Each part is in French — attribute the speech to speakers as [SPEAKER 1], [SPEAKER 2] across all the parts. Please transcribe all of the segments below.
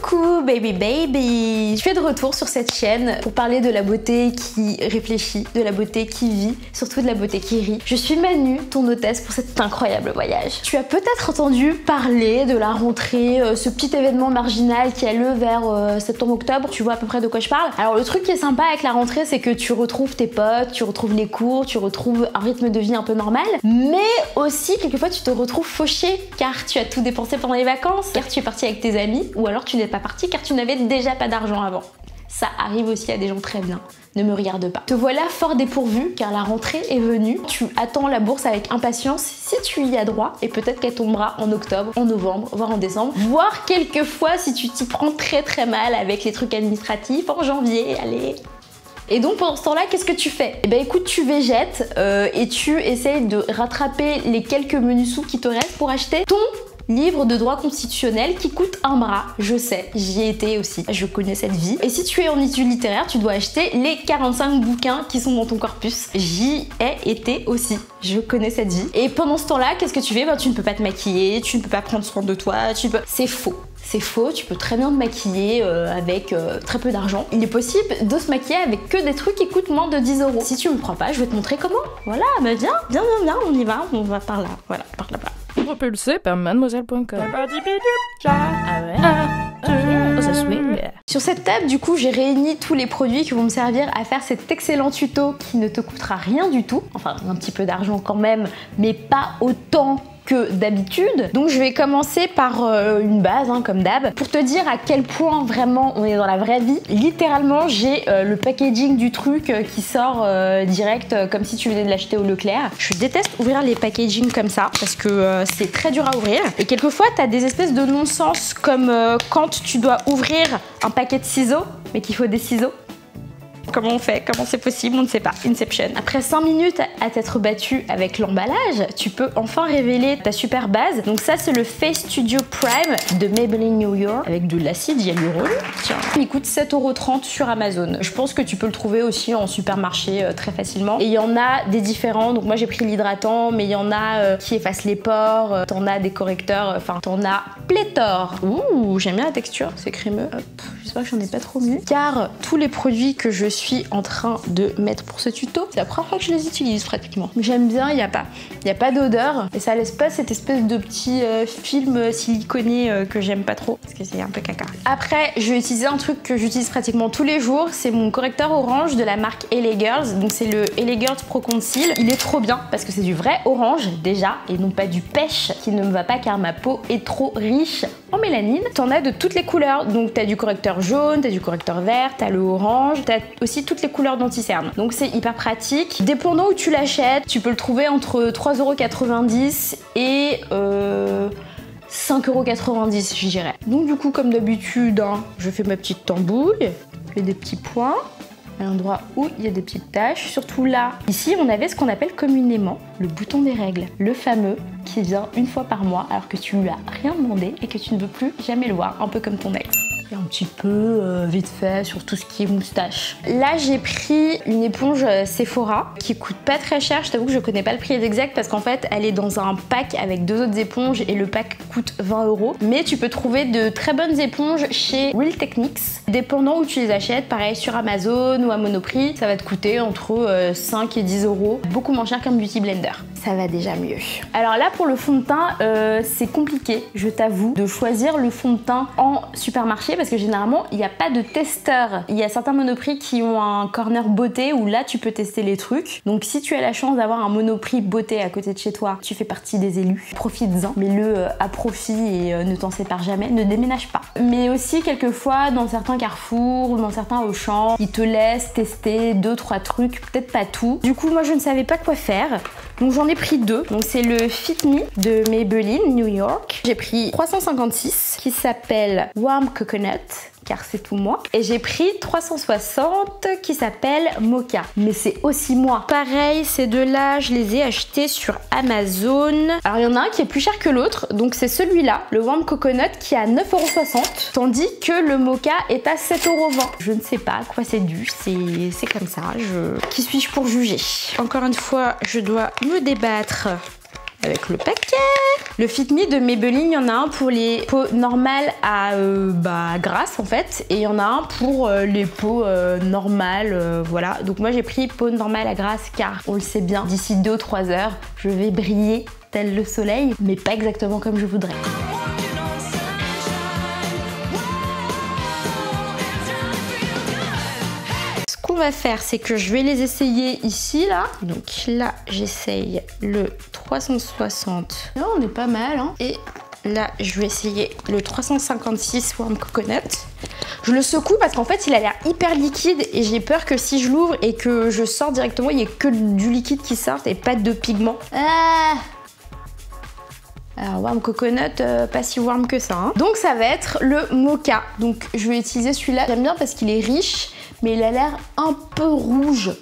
[SPEAKER 1] Coucou baby, je suis de retour sur cette chaîne pour parler de la beauté qui réfléchit, de la beauté qui vit, surtout de la beauté qui rit. Je suis Manu, ton hôtesse pour cet incroyable voyage. Tu as peut-être entendu parler de la rentrée, ce petit événement marginal qui a lieu vers septembre-octobre, tu vois à peu près de quoi je parle. Alors le truc qui est sympa avec la rentrée, c'est que tu retrouves tes potes, tu retrouves les cours, tu retrouves un rythme de vie un peu normal, mais aussi quelquefois tu te retrouves fauché car tu as tout dépensé pendant les vacances, car tu es parti avec tes amis, ou alors tu n'es pas parti car tu n'avais déjà pas d'argent avant. Ça arrive aussi à des gens très bien. Ne me regarde pas. Te voilà fort dépourvu car la rentrée est venue. Tu attends la bourse avec impatience si tu y as droit et peut-être qu'elle tombera en octobre, en novembre, voire en décembre. Voire quelquefois si tu t'y prends très mal avec les trucs administratifs en janvier, allez. Et donc pendant ce temps-là, qu'est-ce que tu fais? Eh ben écoute, tu végètes et tu essayes de rattraper les quelques menus sous qui te restent pour acheter ton livre de droit constitutionnel qui coûte un bras. Je sais, j'y ai été aussi, je connais cette vie. Et si tu es en études littéraires, tu dois acheter les 45 bouquins qui sont dans ton corpus. J'y ai été aussi, je connais cette vie. Et pendant ce temps-là, qu'est-ce que tu fais? Ben, tu ne peux pas te maquiller, tu ne peux pas prendre soin de toi, C'est faux. C'est faux, tu peux très bien te maquiller avec très peu d'argent. Il est possible de se maquiller avec que des trucs qui coûtent moins de 10 €. Si tu me crois pas, je vais te montrer comment. Voilà, bah viens, on y va, on va par là, voilà, par là-bas.
[SPEAKER 2] Propulsé par mademoiselle.com.
[SPEAKER 1] Sur cette table, du coup, j'ai réuni tous les produits qui vont me servir à faire cet excellent tuto qui ne te coûtera rien du tout. Enfin, un petit peu d'argent quand même, mais pas autant que d'habitude. Donc je vais commencer par une base, comme d'hab, pour te dire à quel point vraiment on est dans la vraie vie. Littéralement, j'ai le packaging du truc qui sort direct comme si tu venais de l'acheter au Leclerc. Je déteste ouvrir les packaging comme ça parce que c'est très dur à ouvrir. Et quelquefois, t'as des espèces de non-sens comme quand tu dois ouvrir un paquet de ciseaux, mais qu'il faut des ciseaux. Comment on fait? Comment c'est possible? On ne sait pas. Inception. Après 5 minutes à t'être battu avec l'emballage, tu peux enfin révéler ta super base. Donc ça, c'est le Face Studio Prime de Maybelline New York avec de l'acide hyaluronique. Tiens, il coûte 7,30 € sur Amazon. Je pense que tu peux le trouver aussi en supermarché très facilement. Et il y en a des différents. Donc moi, j'ai pris l'hydratant, mais il y en a qui effacent les pores. T'en as des correcteurs. Enfin, t'en as pléthore. Ouh, j'aime bien la texture. C'est crémeux. Hop. J'espère que j'en ai pas trop mis. Car tous les produits que je suis en train de mettre pour ce tuto, c'est la première fois que je les utilise pratiquement. J'aime bien, il n'y a pas d'odeur et ça laisse pas cette espèce de petit film siliconé que j'aime pas trop parce que c'est un peu caca. Après, je vais utiliser un truc que j'utilise pratiquement tous les jours, c'est mon correcteur orange de la marque LA Girls. Donc c'est le LA Girls Pro Conceal. Il est trop bien parce que c'est du vrai orange déjà et non pas du pêche qui ne me va pas car ma peau est trop riche en mélanine. T'en as de toutes les couleurs, donc t'as du correcteur jaune, t'as du correcteur vert, t'as le orange, t'as aussi toutes les couleurs d'anti-cerne. Donc c'est hyper pratique. Dépendant où tu l'achètes, tu peux le trouver entre 3,90 € et 5,90 € je dirais. Donc du coup comme d'habitude, je fais ma petite tambouille, je fais des petits points à l'endroit où il y a des petites taches, surtout là. Ici, on avait ce qu'on appelle communément le bouton des règles, le fameux qui vient une fois par mois alors que tu lui as rien demandé et que tu ne veux plus jamais le voir, un peu comme ton ex. Et un petit peu vite fait sur tout ce qui est moustache. Là, j'ai pris une éponge Sephora qui coûte pas très cher. Je t'avoue que je connais pas le prix exact parce qu'en fait, elle est dans un pack avec 2 autres éponges et le pack coûte 20 €. Mais tu peux trouver de très bonnes éponges chez Real Techniques. Dépendant où tu les achètes, pareil sur Amazon ou à Monoprix, ça va te coûter entre 5 et 10 €. Beaucoup moins cher qu'un Beauty Blender. Ça va déjà mieux. Alors là, pour le fond de teint, c'est compliqué, je t'avoue, de choisir le fond de teint en supermarché parce que généralement, il n'y a pas de testeur. Il y a certains Monoprix qui ont un corner beauté où là, tu peux tester les trucs. Donc si tu as la chance d'avoir un Monoprix beauté à côté de chez toi, tu fais partie des élus. Profites-en, mets-le à profit et ne t'en sépare jamais. Ne déménage pas. Mais aussi, quelquefois, dans certains Carrefour ou dans certains Auchan, ils te laissent tester 2-3 trucs, peut-être pas tout. Du coup, moi, je ne savais pas quoi faire. Donc j'en ai pris 2. Donc c'est le Fit Me de Maybelline New York. J'ai pris 356 qui s'appelle Warm Coconut car c'est tout moi. Et j'ai pris 360 qui s'appelle Mocha. Mais c'est aussi moi. Pareil, ces deux-là, je les ai achetés sur Amazon. Alors il y en a un qui est plus cher que l'autre. Donc c'est celui-là, le Warm Coconut qui est à 9,60 €. Tandis que le Mocha est à 7,20 €. Je ne sais pas à quoi c'est dû. C'est comme ça. Qui suis-je pour juger? Encore une fois, je dois me débattre avec le paquet. Le Fit Me de Maybelline, il y en a un pour les peaux normales à grasse en fait, et il y en a un pour les peaux normales, voilà. Donc moi j'ai pris peau normale à grasse car on le sait bien, d'ici 2 ou 3 heures, je vais briller tel le soleil, mais pas exactement comme je voudrais. Ce qu'on va faire, c'est que je vais les essayer ici, là. Donc là, j'essaye le 360. Là, on est pas mal, hein. Et là, je vais essayer le 356 Warm Coconut. Je le secoue parce qu'en fait, il a l'air hyper liquide et j'ai peur que si je l'ouvre et que je sors directement, il n'y ait que du liquide qui sorte et pas de pigment. Alors Warm Coconut, pas si warm que ça, hein. Donc ça va être le Mocha. Donc je vais utiliser celui-là. J'aime bien parce qu'il est riche, mais il a l'air un peu rouge.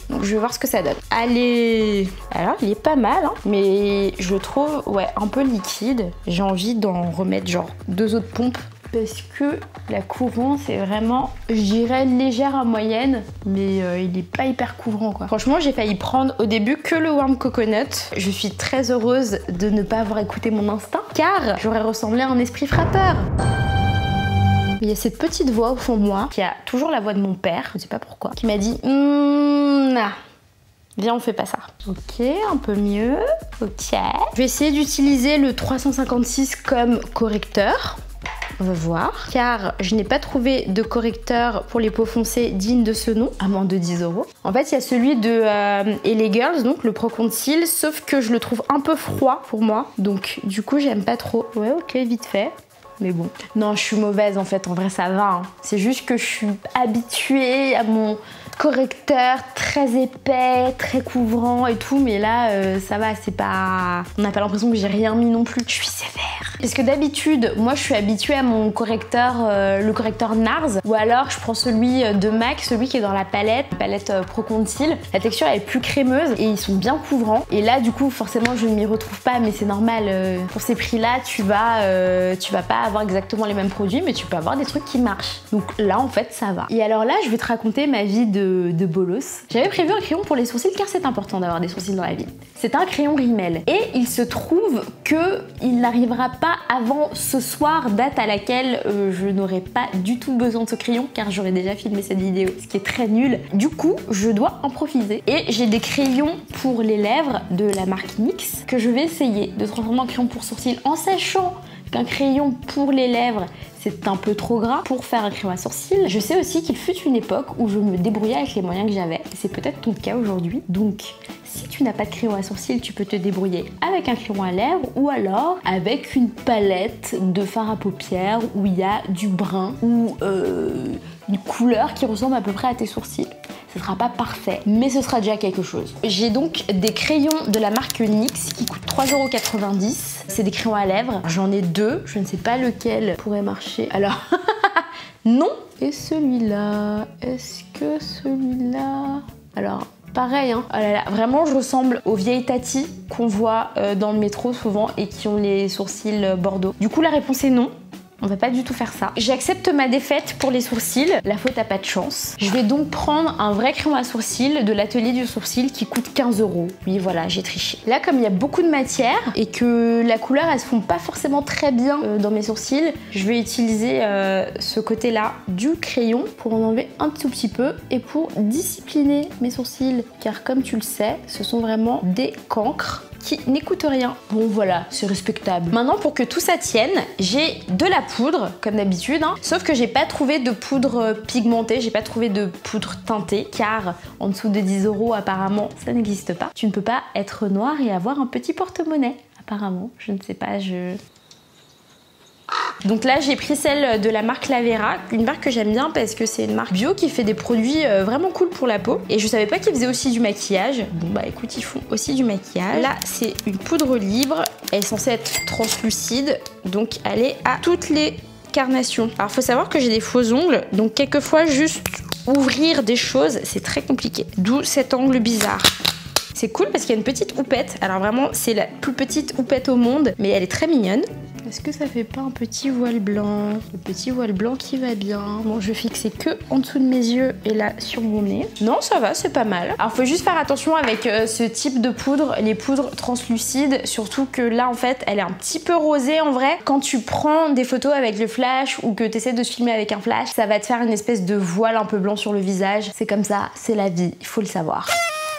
[SPEAKER 1] Donc je vais voir ce que ça donne. Allez! Alors il est pas mal, hein, mais je le trouve un peu liquide. J'ai envie d'en remettre genre 2 autres pompes. Parce que la couvrance est vraiment, je dirais, légère à moyenne, mais il n'est pas hyper couvrant quoi. Franchement, j'ai failli prendre au début que le Warm Coconut. Je suis très heureuse de ne pas avoir écouté mon instinct, car j'aurais ressemblé à un esprit frappeur. Il y a cette petite voix au fond de moi, qui a toujours la voix de mon père, je ne sais pas pourquoi, qui m'a dit viens, on fait pas ça. Ok, un peu mieux. Ok. Je vais essayer d'utiliser le 356 comme correcteur. On va voir, car je n'ai pas trouvé de correcteur pour les peaux foncées digne de ce nom, à moins de 10 €. En fait, il y a celui de LA Girls, donc le Pro Conceal, sauf que je le trouve un peu froid pour moi, donc du coup, j'aime pas trop. Ouais, ok, vite fait. Mais bon. Non, je suis mauvaise en fait, en vrai ça va. Hein. C'est juste que je suis habituée à mon correcteur très épais, très couvrant et tout, mais là ça va, c'est pas... On n'a pas l'impression que j'ai rien mis non plus. Je suis sévère. Parce que d'habitude, moi je suis habituée à mon correcteur, le correcteur NARS, ou alors je prends celui de MAC, celui qui est dans la palette Pro Conceal. La texture elle est plus crémeuse et ils sont bien couvrants. Et là du coup forcément je ne m'y retrouve pas, mais c'est normal. Pour ces prix-là, tu vas pas avoir exactement les mêmes produits, mais tu peux avoir des trucs qui marchent. Donc là en fait ça va. Et alors là je vais te raconter ma vie de bolos. J'avais prévu un crayon pour les sourcils car c'est important d'avoir des sourcils dans la vie. C'est un crayon Rimmel et il se trouve que il n'arrivera pas avant ce soir, date à laquelle je n'aurai pas du tout besoin de ce crayon car j'aurais déjà filmé cette vidéo, ce qui est très nul. Du coup je dois en profiter et j'ai des crayons pour les lèvres de la marque NYX que je vais essayer de transformer en crayon pour sourcils en sachant qu'un crayon pour les lèvres c'est un peu trop gras pour faire un crayon à sourcils. Je sais aussi qu'il fut une époque où je me débrouillais avec les moyens que j'avais. C'est peut-être ton cas aujourd'hui. Donc, si tu n'as pas de crayon à sourcils, tu peux te débrouiller avec un crayon à lèvres ou alors avec une palette de fard à paupières où il y a du brun ou une couleur qui ressemble à peu près à tes sourcils. Ce sera pas parfait, mais ce sera déjà quelque chose. J'ai donc des crayons de la marque NYX qui coûtent 3,90 €. C'est des crayons à lèvres. J'en ai 2. Je ne sais pas lequel pourrait marcher. Alors, non. Et celui-là, est-ce que celui-là... Alors, pareil, hein. Oh là là, vraiment, je ressemble aux vieilles tatis qu'on voit dans le métro souvent et qui ont les sourcils bordeaux. Du coup, la réponse est non. On va pas du tout faire ça. J'accepte ma défaite pour les sourcils. La faute a pas de chance. Je vais donc prendre un vrai crayon à sourcils de l'atelier du sourcil qui coûte 15 €. Oui, voilà, j'ai triché. Là, comme il y a beaucoup de matière et que la couleur, elle se fond pas forcément très bien dans mes sourcils, je vais utiliser ce côté-là du crayon pour en enlever un tout petit peu et pour discipliner mes sourcils. Car comme tu le sais, ce sont vraiment des cancres qui n'écoute rien. Bon voilà, c'est respectable. Maintenant, pour que tout ça tienne, j'ai de la poudre, comme d'habitude, hein, sauf que j'ai pas trouvé de poudre pigmentée, j'ai pas trouvé de poudre teintée, car en dessous de 10 € apparemment, ça n'existe pas. Tu ne peux pas être noir et avoir un petit porte-monnaie, apparemment. Je ne sais pas, Donc là j'ai pris celle de la marque Lavera, une marque que j'aime bien parce que c'est une marque bio qui fait des produits vraiment cool pour la peau. Et je savais pas qu'ils faisaient aussi du maquillage. Bon bah écoute, ils font aussi du maquillage. Là c'est une poudre libre, elle est censée être translucide, donc elle est à toutes les carnations. Alors faut savoir que j'ai des faux ongles, donc quelquefois juste ouvrir des choses c'est très compliqué. D'où cet angle bizarre. C'est cool parce qu'il y a une petite houppette. Alors vraiment c'est la plus petite houppette au monde, mais elle est très mignonne. Est-ce que ça fait pas un petit voile blanc? Le petit voile blanc qui va bien. Bon, je vais fixer que en dessous de mes yeux et là sur mon nez. Non, ça va, c'est pas mal. Alors, faut juste faire attention avec ce type de poudre, les poudres translucides. Surtout que là, en fait, elle est un petit peu rosée en vrai. Quand tu prends des photos avec le flash ou que tu essaies de se filmer avec un flash, ça va te faire une espèce de voile un peu blanc sur le visage. C'est comme ça, c'est la vie, il faut le savoir.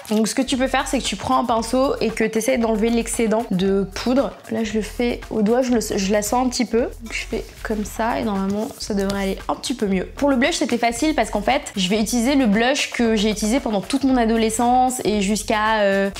[SPEAKER 1] Donc ce que tu peux faire, c'est que tu prends un pinceau et que tu essaies d'enlever l'excédent de poudre. Là, je le fais au doigt, je la sens un petit peu. Donc je fais comme ça et normalement, ça devrait aller un petit peu mieux. Pour le blush, c'était facile parce qu'en fait, je vais utiliser le blush que j'ai utilisé pendant toute mon adolescence et jusqu'à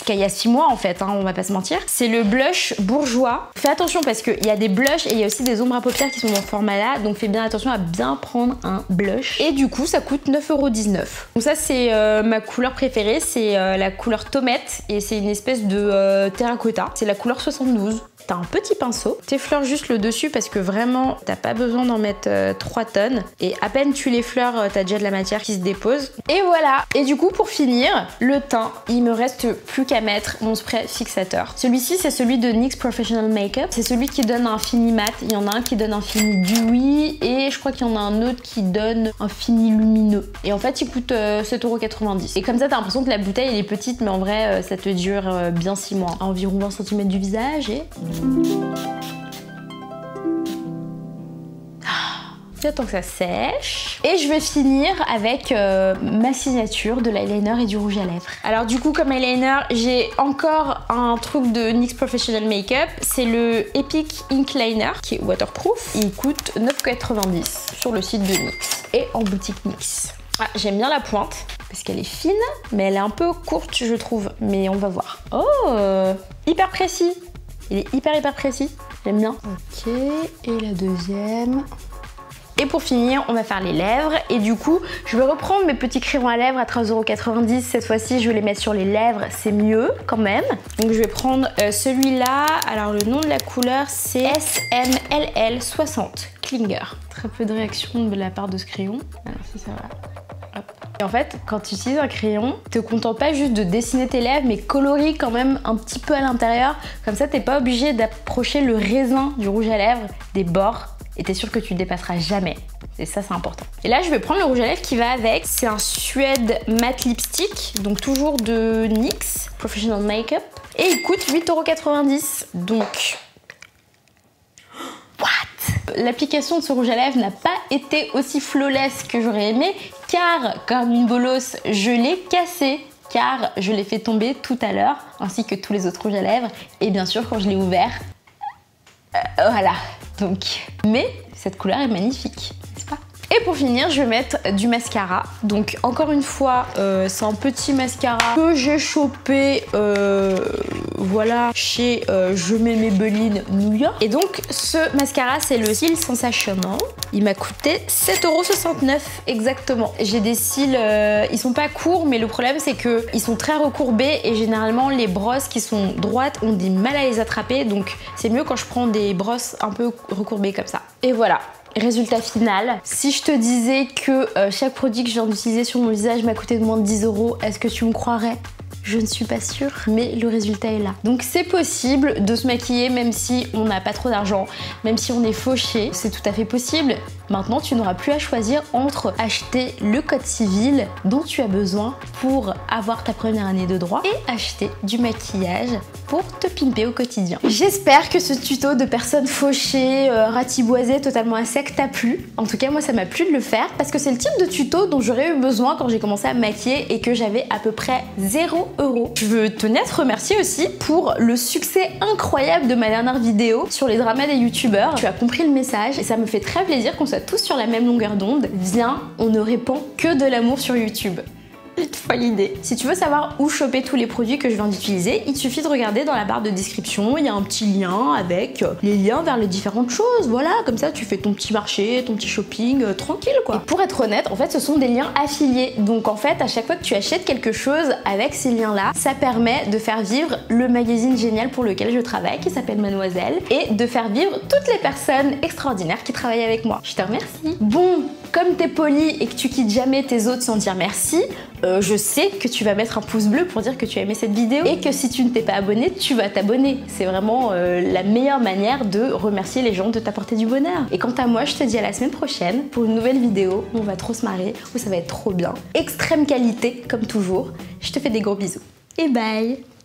[SPEAKER 1] il y a 6 mois en fait, hein, on va pas se mentir. C'est le blush Bourjois. Fais attention parce qu'il y a des blushs et il y a aussi des ombres à paupières qui sont dans ce format là, donc fais bien attention à bien prendre un blush. Et du coup ça coûte 9,19 €. Donc ça c'est ma couleur préférée, c'est la couleur tomate et c'est une espèce de terracotta. C'est la couleur 72. T'as un petit pinceau, t'effleures juste le dessus parce que vraiment t'as pas besoin d'en mettre 3 tonnes et à peine tu l'effleures, t'as déjà de la matière qui se dépose. Et voilà. Et du coup pour finir, le teint, il me reste plus qu'à mettre mon spray fixateur. Celui-ci c'est celui de NYX Professional Makeup, c'est celui qui donne un fini mat, il y en a un qui donne un fini dewy et je crois qu'il y en a un autre qui donne un fini lumineux. Et en fait il coûte 7,90 €. Et comme ça t'as l'impression que la bouteille elle est petite mais en vrai ça te dure bien 6 mois. À environ 20 cm du visage et... J'attends que ça sèche. Et je vais finir avec ma signature de l'eyeliner et du rouge à lèvres. Alors du coup comme eyeliner, j'ai encore un truc de NYX Professional Makeup. C'est le Epic Ink Liner qui est waterproof. Il coûte 9,90 € sur le site de NYX et en boutique NYX. Ah, j'aime bien la pointe parce qu'elle est fine, mais elle est un peu courte je trouve. Mais on va voir. Oh, hyper précis. Il est hyper précis. J'aime bien. Ok, et la deuxième. Et pour finir, on va faire les lèvres. Et du coup, je vais reprendre mes petits crayons à lèvres à 13,90 €. Cette fois-ci, je vais les mettre sur les lèvres. C'est mieux quand même. Donc je vais prendre celui-là. Alors le nom de la couleur, c'est SMLL 60 Klinger. Très peu de réaction de la part de ce crayon. Alors si ça va. Hop. Et en fait, quand tu utilises un crayon, te contente pas juste de dessiner tes lèvres, mais colorie quand même un petit peu à l'intérieur. Comme ça, t'es pas obligé d'approcher le raisin du rouge à lèvres des bords. Et t'es sûr que tu ne dépasseras jamais. Et ça, c'est important. Et là, je vais prendre le rouge à lèvres qui va avec. C'est un Suède matte lipstick, donc toujours de NYX Professional Makeup. Et il coûte 8,90 €. Donc... What? L'application de ce rouge à lèvres n'a pas été aussi flawless que j'aurais aimé, car comme une bolosse, je l'ai cassé. Car je l'ai fait tomber tout à l'heure, ainsi que tous les autres rouges à lèvres. Et bien sûr, quand je l'ai ouvert, voilà. Donc, mais cette couleur est magnifique, n'est-ce pas? Et pour finir, je vais mettre du mascara. Donc encore une fois, c'est un petit mascara que j'ai chopé voilà, chez Je mets Maybelline New York. Et donc ce mascara, c'est le cils Sensational. Il m'a coûté 7,69 € exactement. J'ai des cils, ils sont pas courts, mais le problème c'est que ils sont très recourbés et généralement les brosses qui sont droites ont des mal à les attraper. Donc c'est mieux quand je prends des brosses un peu recourbées comme ça. Et voilà. Résultat final, si je te disais que chaque produit que je viens d'utiliser sur mon visage m'a coûté de moins de 10 €, est-ce que tu me croirais? Je ne suis pas sûre, mais le résultat est là. Donc c'est possible de se maquiller même si on n'a pas trop d'argent, même si on est fauché, c'est tout à fait possible. Maintenant, tu n'auras plus à choisir entre acheter le code civil dont tu as besoin pour avoir ta première année de droit et acheter du maquillage pour te pimper au quotidien. J'espère que ce tuto de personnes fauchées, ratiboisées, totalement à sec t'a plu. En tout cas, moi ça m'a plu de le faire parce que c'est le type de tuto dont j'aurais eu besoin quand j'ai commencé à me maquiller et que j'avais à peu près 0 €. Je veux tenir à te remercier aussi pour le succès incroyable de ma dernière vidéo sur les dramas des youtubeurs. Tu as compris le message et ça me fait très plaisir qu'on soit tous sur la même longueur d'onde. Viens, on ne répand que de l'amour sur YouTube. Une folle idée. Si tu veux savoir où choper tous les produits que je viens d'utiliser, il suffit de regarder dans la barre de description, il y a un petit lien avec les liens vers les différentes choses. Voilà, comme ça tu fais ton petit marché, ton petit shopping tranquille quoi. Et pour être honnête, en fait ce sont des liens affiliés. Donc en fait à chaque fois que tu achètes quelque chose avec ces liens là, ça permet de faire vivre le magazine génial pour lequel je travaille qui s'appelle Mademoiselle et de faire vivre toutes les personnes extraordinaires qui travaillent avec moi. Je te remercie. Bon, comme t'es poli et que tu quittes jamais tes hôtes sans dire merci, je sais que tu vas mettre un pouce bleu pour dire que tu as aimé cette vidéo et que si tu ne t'es pas abonné, tu vas t'abonner. C'est vraiment la meilleure manière de remercier les gens de t'apporter du bonheur. Et quant à moi, je te dis à la semaine prochaine pour une nouvelle vidéo où on va trop se marrer, où ça va être trop bien. Extrême qualité, comme toujours. Je te fais des gros bisous. Et bye!